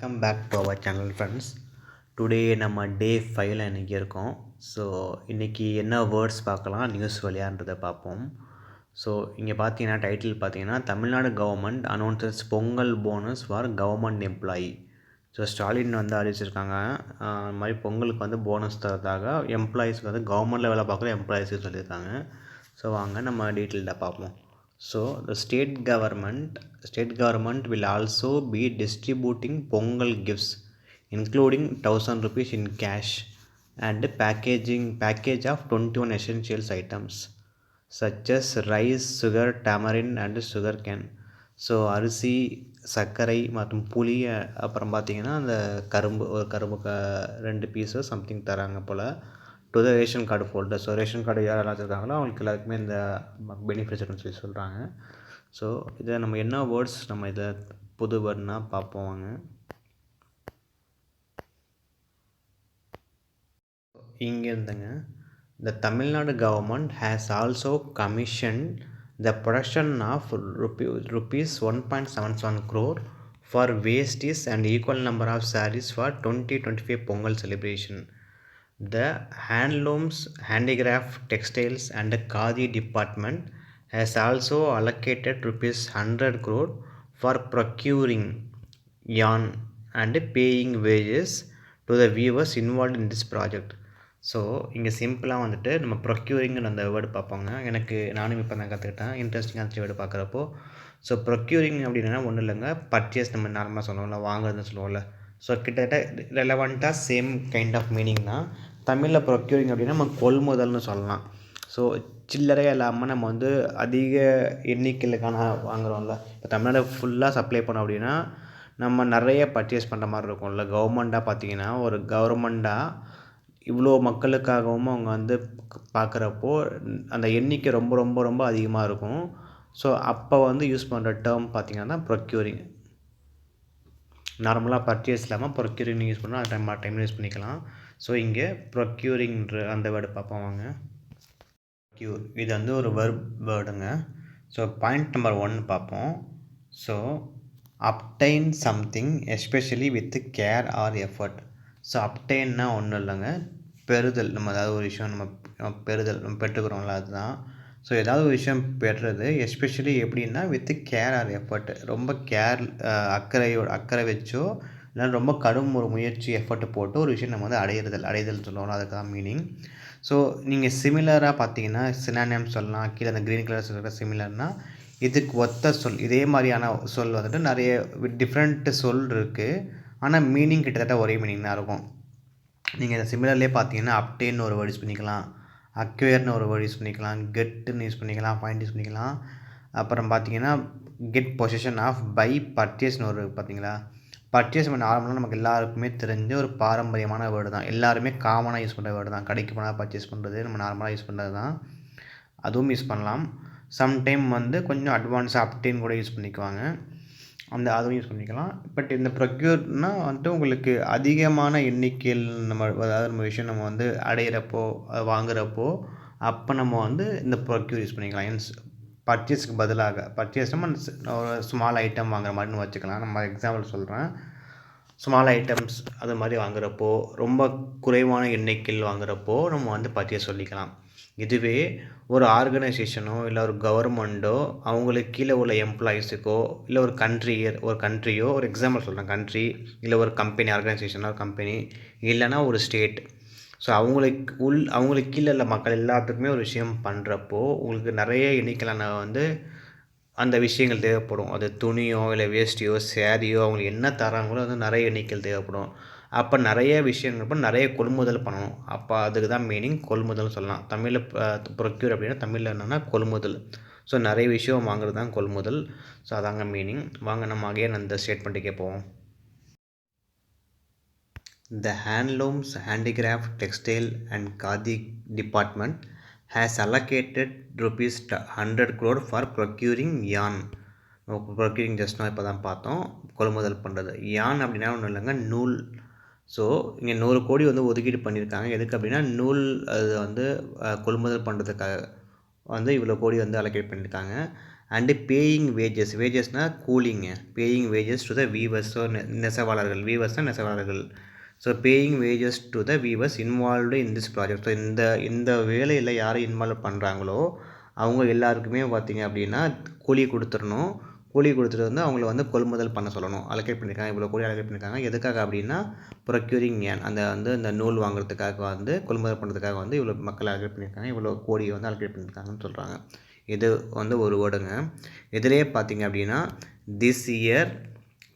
Welcome back to our channel friends. Today நம்ம day 5ல் இன்றைக்கி இருக்கோம். ஸோ இன்றைக்கி என்ன வேர்ட்ஸ் பார்க்கலாம், நியூஸ் வழியான்றதை பார்ப்போம். ஸோ இங்கே பார்த்தீங்கன்னா டைட்டில் பார்த்தீங்கன்னா Tamil Nadu government announces Pongal bonus for government employee. So Stalin வந்து அறிவிச்சிருக்காங்க, இந்த மாதிரி பொங்கலுக்கு வந்து போனஸ் தரதாக எம்ப்ளாயீஸ்க்கு வந்து கவர்மெண்ட்டில் வேலை பார்க்குற எம்ப்ளாயீஸுக்கு சொல்லியிருக்காங்க. ஸோ வாங்க நம்ம டீட்டெயில்டாக பார்ப்போம். So the state government will also be distributing Pongal gifts, including 1,000 rupees in cash and package of 21 essentials items such as rice, sugar, tamarind and sugar cane. So அரிசி, சர்க்கரை மற்றும் புளி, அப்புறம் பார்த்திங்கன்னா அந்த கரும்பு 2 பீஸஸ் சம்திங் தராங்க போல் to the ration card folder. So ration card யாரெல்லாம் வச்சுருக்காங்களோ அவங்களுக்கு எல்லாருக்குமே இந்த பெனிஃபிட்ஸ் இருக்குன்னு சொல்லி சொல்கிறாங்க. ஸோ இதை நம்ம என்ன வேர்ட்ஸ் நம்ம இதை புது வேர்ட்னா பார்ப்போம் வாங்க. இங்கே இருந்துங்க, the Tamil Nadu government has also commissioned the production of rupees 1.77 crore for wastes and equal number of sarees for 2025 Pongal celebration. The Handlooms, Handicraft, Textiles and Khadi department has also allocated rupees 100 crore for procuring yarn and paying wages to the weavers involved in this project. So இங்கே சிம்பிளாக வந்துட்டு நம்ம ப்ரொக்யூரிங்னு அந்த word பார்ப்போங்க. நானும் இப்போ தான் கற்றுக்கிட்டேன், இன்ட்ரெஸ்டிங்காக இருந்துச்சு வேர்டு பார்க்குறப்போ. ஸோ ப்ரொக்யூரிங் அப்படின்னா ஒன்றும் இல்லைங்க, பர்ச்சேஸ் நம்ம நார்மலாக சொல்லுவோம்ல, வாங்குறதுன்னு சொல்லுவோம்ல. ஸோ கிட்டத்தட்ட ரெலவெண்ட்டாக சேம் கைண்ட் ஆஃப் மீனிங் தான். தமிழில் ப்ரொக்யூரிங் அப்படின்னா நம்ம கொள்முதல்னு சொல்லலாம். ஸோ சில்லறையாக இல்லாமல் நம்ம வந்து அதிக எண்ணிக்கையிலுக்கான வாங்குகிறோம்ல. இப்போ தமிழ்நாடு ஃபுல்லாக சப்ளை பண்ணோம் அப்படின்னா நம்ம நிறைய பர்ச்சேஸ் பண்ணுற மாதிரி இருக்கும்ல. கவர்மெண்ட்டாக பார்த்தீங்கன்னா ஒரு கவர்மெண்ட்டாக இவ்வளோ மக்களுக்காகவும் அவங்க வந்து பார்க்குறப்போ அந்த எண்ணிக்கை ரொம்ப ரொம்ப ரொம்ப அதிகமாக இருக்கும். ஸோ அப்போ வந்து யூஸ் பண்ணுற டேர்ம் பார்த்திங்கன்னா ப்ரொக்யூரிங். நார்மலாக பர்ச்சேஸ் இல்லாமல் ப்ரொக்யூரிங் யூஸ் பண்ணால் அது டைம் யூஸ் பண்ணிக்கலாம். ஸோ இங்கே ப்ரொக்யூரிங்ன்ற அந்த வேர்டு பார்ப்போம் வாங்க. ப்ரொக்யூர் இது வந்து ஒரு வேர்டுங்க. ஸோ பாயிண்ட் நம்பர் 1 பார்ப்போம். So obtain something especially with care or effort. So அப்டைன்னா ஒன்றும் இல்லைங்க, பெறுதல். நம்ம ஏதாவது ஒரு விஷயம் நம்ம பெற்றுக்கிறோம்ல, அதுதான். ஸோ ஏதாவது ஒரு விஷயம் பெறுறது, எஸ்பெஷலி எப்படின்னா வித் கேர் ஆர் எஃபர்ட். ரொம்ப அக்கறை வச்சோ இல்லை ரொம்ப கடும் ஒரு முயற்சி எஃபர்ட் போட்டு ஒரு விஷயம் நம்ம வந்து அடைதல் சொல்லுவோம், அதுக்கு தான் மீனிங். ஸோ நீங்கள் சிமிலராக பார்த்தீங்கன்னா சினானியம் சொல்லலாம். கீழே அந்த க்ரீன் கலர் சொல்கிற சிமிலர்னால் இதுக்கு ஒத்த சொல். இதே மாதிரியான சொல் வந்துட்டு நிறைய டிஃப்ரெண்ட் சொல் இருக்குது, ஆனால் மீனிங் கிட்டத்தட்ட ஒரே மீனிங் தான் இருக்கும். நீங்கள் இந்த சிமிலர்லேயே பார்த்தீங்கன்னா அப்டேன்னு ஒரு வேர்டு யூஸ் பண்ணிக்கலாம், அக்வேர்னு ஒரு வேர்டு யூஸ் பண்ணிக்கலாம், கெட்டுன்னு யூஸ் பண்ணிக்கலாம், பாயிண்ட் யூஸ் பண்ணிக்கலாம். அப்புறம் பார்த்தீங்கன்னா கெட் பொசிஷன் ஆஃப், பை, பர்ச்சேஸ்னு ஒரு பார்த்தீங்களா. பர்ச்சேஸ் நார்மலாக நமக்கு எல்லாருக்குமே தெரிஞ்ச ஒரு பாரம்பரியமான வேர்டு தான், எல்லாருமே காமனாக யூஸ் பண்ணுற வேர்டு தான். கடைக்கு போனால் பர்ச்சேஸ் பண்ணுறது நம்ம நார்மலாக யூஸ் பண்ணுறது தான், அதுவும் யூஸ் பண்ணலாம். சம்டைம் வந்து கொஞ்சம் அட்வான்ஸாக அப்டேன் கூட யூஸ் பண்ணிக்குவாங்க, அதுவும் யூஸ் பண்ணிக்கலாம். பட் இந்த ப்ரொக்யூர்னால் வந்துட்டு உங்களுக்கு அதிகமான எண்ணிக்கையில் நம்ம விஷயம் நம்ம வந்து அடையிறப்போ வாங்குகிறப்போ அப்போ நம்ம வந்து இந்த ப்ரொக்யூர் யூஸ் பண்ணிக்கலாம். பர்ச்சேஸ்க்கு பதிலாக பர்ச்சேஸ் நம்ம ஒரு ஸ்மால் ஐட்டம் வாங்குற மாதிரின்னு வச்சுக்கலாம். நம்ம எக்ஸாம்பிள் சொல்கிறேன், ஸ்மால் ஐட்டம்ஸ் அது மாதிரி வாங்குகிறப்போ, ரொம்ப குறைவான எண்ணிக்கையில் வாங்குகிறப்போ நம்ம வந்து பர்ச்சேஸ் சொல்லிக்கலாம். இதுவே ஒரு ஆர்கனைசேஷனோ இல்லை ஒரு கவர்மெண்ட்டோ அவங்களுக்கு கீழே உள்ள எம்ப்ளாயீஸுக்கோ இல்லை ஒரு கண்ட்ரியோ ஒரு எக்ஸாம்பிள் சொல்கிறேன், கண்ட்ரி இல்லை ஒரு கம்பெனி, ஆர்கனைசேஷனோ ஒரு கம்பெனி இல்லைன்னா ஒரு ஸ்டேட். ஸோ அவங்களுக்கு கீழே உள்ள மக்கள் எல்லாத்துக்குமே ஒரு விஷயம் பண்ணுறப்போ உங்களுக்கு நிறைய எண்ணிக்கையிலான வந்து அந்த விஷயங்கள் தேவைப்படும். அது துணியோ இல்லை வேஷ்டியோ சேரீயோ அவங்களுக்கு என்ன தராங்களோ அது நிறைய எண்ணிக்கையில் தேவைப்படும். அப்போ நிறைய விஷயங்கள் நிறைய கொள்முதல் பண்ணணும். அப்போ அதுக்கு தான் மீனிங் கொள்முதல் சொல்லலாம். தமிழில் ப்ரொக்யூர் அப்படின்னா தமிழில் என்னென்னா கொள்முதல். ஸோ நிறைய விஷயம் வாங்குறது தான் கொள்முதல். ஸோ அதாங்க மீனிங். வாங்க நம்ம அகைன் அந்த ஸ்டேட்மெண்ட்டுக்கே போவோம். The Handlooms, Handicraft, Textile and Khadi department has allocated rupees 100 crore for procuring yarn. Procuring just இப்போ தான் பார்த்தோம், கொள்முதல் பண்ணுறது. யான் அப்படின்னா ஒன்றும் இல்லைங்க, நூல். ஸோ இங்கே 100 கோடி வந்து ஒதுக்கீடு பண்ணியிருக்காங்க. எதுக்கு அப்படின்னா நூல் அது வந்து கொள்முதல் பண்ணுறதுக்காக வந்து இவ்வளோ கோடி வந்து அலோகேட் பண்ணியிருக்காங்க. அண்டு பேயிங் வேஜஸ், வேஜஸ்னால் கூலிங்க, paying wages to the weavers. So நெசவாளர்கள், வீவர்ஸ்னால் நெசவாளர்கள். So paying wages to the weavers involved in this project. So இந்த வேலையில் யார் இன்வால்வ் பண்ணுறாங்களோ அவங்க எல்லாருக்குமே பார்த்திங்க அப்படின்னா கூலி கொடுத்துடணும். கூலி கொடுத்துட்டு வந்து அவங்கள வந்து கொள்முதல் பண்ண சொல்லணும். அலோகேட் பண்ணியிருக்காங்க, இவ்வளோ கூலி அலோகேட் பண்ணியிருக்காங்க. எதுக்காக அப்படின்னா ப்ரொக்யூரிங் ஏன் அந்த நூல் வாங்குறதுக்காக வந்து கொள்முதல் பண்ணுறதுக்காக வந்து இவ்வளோ மக்கள் அலோகேட் பண்ணியிருக்காங்க, இவ்வளோ கோடியை வந்து அலோகேட் பண்ணியிருக்காங்கன்னு சொல்கிறாங்க. இது வந்து ஒரு வேர்டுங்க. இதிலே பார்த்திங்க அப்படின்னா திஸ் இயர்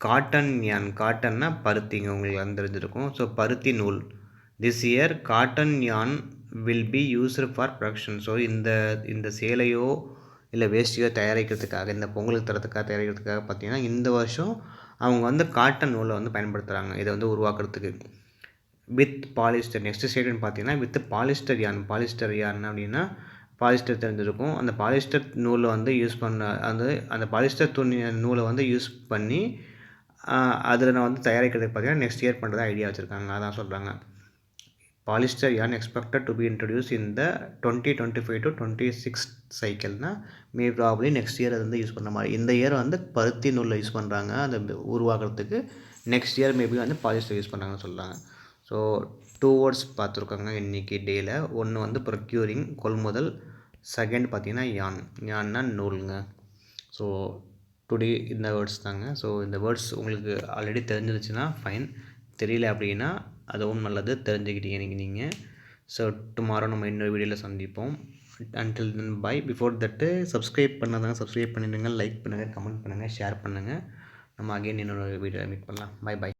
காட்டன் யான், காட்டன்னா பருத்திங்க, உங்களுக்கு வந்து தெரிஞ்சிருக்கும். ஸோ பருத்தி நூல். திஸ் இயர் காட்டன் யான் will be used for production. So இந்த சேலையோ இல்லை வேஷ்டியோ தயாரிக்கிறதுக்காக, இந்த பொங்கலுக்கு தரத்துக்காக தயாரிக்கிறதுக்காக பார்த்திங்கன்னா இந்த வருஷம் அவங்க வந்து காட்டன் நூலை வந்து பயன்படுத்துகிறாங்க இதை வந்து உருவாக்குறதுக்கு. வித் பாலிஸ்டர், நெக்ஸ்ட் ஸ்டேட்மெண்ட் பார்த்திங்கன்னா வித் பாலிஸ்டர் யான். பாலிஸ்டர் யான் அப்படின்னா பாலிஸ்டர் தெரிஞ்சிருக்கும். அந்த பாலிஸ்டர் நூலை வந்து யூஸ் பண்ண அந்த பாலிஸ்டர் நூலை வந்து யூஸ் பண்ணி அதில் நான் வந்து தயாரிக்கிறதுக்கு பார்த்திங்கன்னா நெக்ஸ்ட் இயர் பண்ணுறதா ஐடியா வச்சுருக்காங்க. அதான் சொல்கிறாங்க. Polyester yarn expected to be introduced in the 2025 to 26 சைக்கிள்னா மே ப்ராப்ளி நெக்ஸ்ட் இயர் அது வந்து யூஸ் பண்ண மாதிரி. இந்த இயர் வந்து பருத்தி நூலில் யூஸ் பண்ணுறாங்க அந்த உருவாக்குறதுக்கு. நெக்ஸ்ட் இயர் மேபி வந்து பாலிஸ்டர் யூஸ் பண்ணுறாங்கன்னு சொல்கிறாங்க. ஸோ 2 வேர்ட்ஸ் பார்த்துருக்காங்க இன்றைக்கி டேயில். ஒன்று வந்து ப்ரொக்யூரிங் கொள்முதல், செகண்ட் பார்த்திங்கன்னா யான்னா நூலுங்க. ஸோ டுடே இந்த வேர்ட்ஸ் தாங்க. ஸோ இந்த வேர்ட்ஸ் உங்களுக்கு ஆல்ரெடி தெரிஞ்சிருச்சுன்னா ஃபைன், தெரியல அப்படின்னா அதுவும் நல்லது, தெரிஞ்சுக்கிட்டீங்க நீங்கள். ஸோ டுமாரோ நம்ம இன்னொரு வீடியோவில் சந்திப்போம். Until then bye. Before that subscribe பண்ணாதாங்க சப்ஸ்கிரைப் பண்ணிடுங்க, லைக் பண்ணுங்கள், கமெண்ட் பண்ணுங்கள், ஷேர் பண்ணுங்கள். நம்ம அகைன் இன்னொரு வீடியோவில் மீட் பண்ணலாம். Bye by.